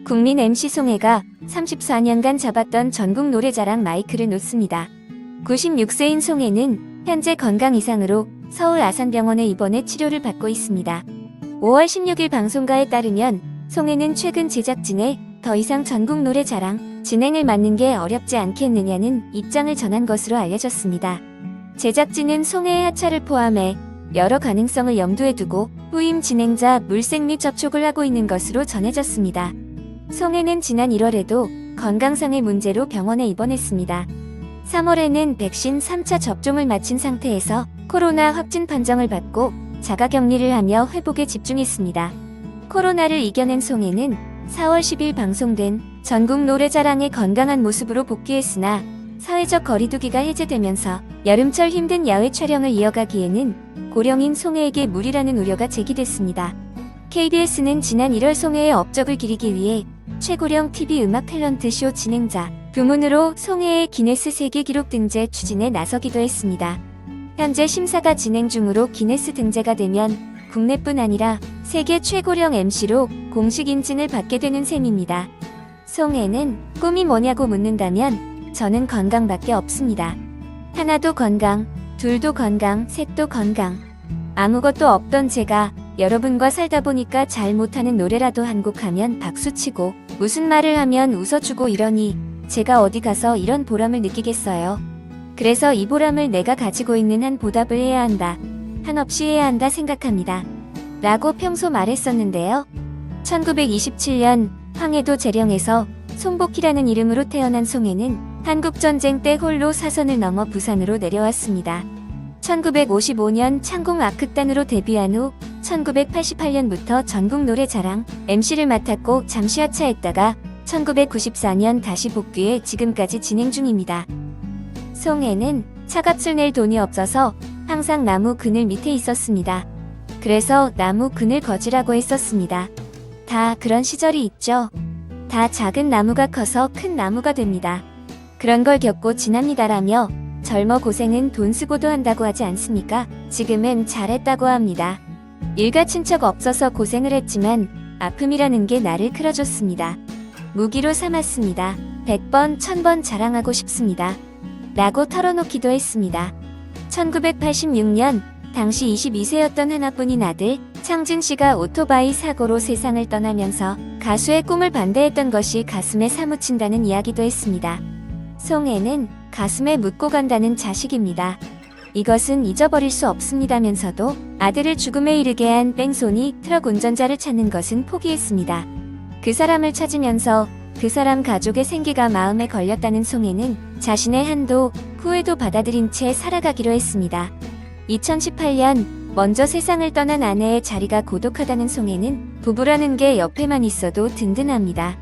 국민 MC 송혜가 34년간 잡았던 전국 노래자랑 마이크를 놓습니다. 96세인 송혜는 현재 건강 이상으로 서울 아산병원에 입원해 치료를 받고 있습니다. 5월 16일 방송가에 따르면 송혜는 최근 제작진에 더 이상 전국 노래자랑 진행을 맡는 게 어렵지 않겠느냐는 입장을 전한 것으로 알려졌습니다. 제작진은 송혜의 하차를 포함해 여러 가능성을 염두에 두고 후임 진행자 물색 및 접촉을 하고 있는 것으로 전해졌습니다. 송혜는 지난 1월에도 건강상의 문제로 병원에 입원했습니다. 3월에는 백신 3차 접종을 마친 상태에서 코로나 확진 판정을 받고 자가격리를 하며 회복에 집중했습니다. 코로나를 이겨낸 송혜는 4월 10일 방송된 전국 노래자랑의 건강한 모습으로 복귀했으나 사회적 거리두기가 해제되면서 여름철 힘든 야외 촬영을 이어가기에는 고령인 송혜에게 무리라는 우려가 제기됐습니다. KBS는 지난 1월 송혜의 업적을 기리기 위해 최고령 TV 음악 탤런트 쇼 진행자 부문으로 송혜의 기네스 세계 기록 등재 추진에 나서기도 했습니다. 현재 심사가 진행 중으로 기네스 등재가 되면 국내뿐 아니라 세계 최고령 MC로 공식 인증을 받게 되는 셈입니다. 송혜는 꿈이 뭐냐고 묻는다면 저는 건강밖에 없습니다. 하나도 건강, 둘도 건강, 셋도 건강. 아무것도 없던 제가 여러분과 살다 보니까 잘 못하는 노래라도 한 곡 하면 박수치고 무슨 말을 하면 웃어주고 이러니 제가 어디 가서 이런 보람을 느끼겠어요. 그래서 이 보람을 내가 가지고 있는 한 보답을 해야 한다. 한없이 해야 한다 생각합니다. 라고 평소 말했었는데요. 1927년 황해도 재령에서 송복희라는 이름으로 태어난 송혜는 한국전쟁 때 홀로 사선을 넘어 부산으로 내려왔습니다. 1955년 창공 악극단으로 데뷔한 후 1988년부터 전국 노래자랑 MC를 맡았고 잠시 하차했다가 1994년 다시 복귀해 지금까지 진행 중입니다. 송혜는 차값을 낼 돈이 없어서 항상 나무 그늘 밑에 있었습니다. 그래서 나무 그늘 거지라고 했었습니다. 다 그런 시절이 있죠. 다 작은 나무가 커서 큰 나무가 됩니다. 그런 걸 겪고 지납니다라며 젊어 고생은 돈 쓰고도 한다고 하지 않습니까? 지금은 잘했다고 합니다. 일가 친척 없어서 고생을 했지만 아픔이라는 게 나를 끌어줬습니다. 무기로 삼았습니다. 100번, 1000번 자랑하고 싶습니다. 라고 털어놓기도 했습니다. 1986년 당시 22세였던 하나뿐인 아들 창진 씨가 오토바이 사고로 세상을 떠나면서 가수의 꿈을 반대했던 것이 가슴에 사무친다는 이야기도 했습니다. 송혜는 가슴에 묻고 간다는 자식입니다. 이것은 잊어버릴 수 없습니다면서도 아들을 죽음에 이르게 한 뺑소니 트럭 운전자를 찾는 것은 포기했습니다. 그 사람을 찾으면서 그 사람 가족의 생기가 마음에 걸렸다는 송혜는 자신의 한도, 후회도 받아들인 채 살아가기로 했습니다. 2018년 먼저 세상을 떠난 아내의 자리가 고독하다는 송혜는 부부라는 게 옆에만 있어도 든든합니다.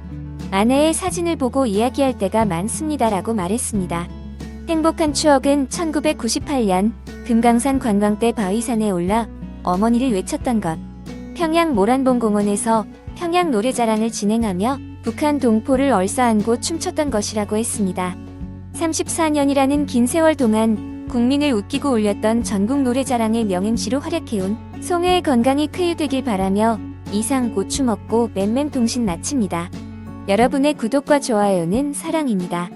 아내의 사진을 보고 이야기할 때가 많습니다라고 말했습니다. 행복한 추억은 1998년 금강산 관광 때 바위산에 올라 어머니를 외쳤던 것. 평양 모란봉공원에서 평양 노래자랑을 진행하며 북한 동포를 얼싸안고 춤췄던 것이라고 했습니다. 34년이라는 긴 세월 동안 국민을 웃기고 울렸던 전국 노래자랑의 명MC로 활약해온 송혜의 건강이 쾌유되길 바라며 이상 고추 먹고 맴맴 동신 마칩니다. 여러분의 구독과 좋아요는 사랑입니다.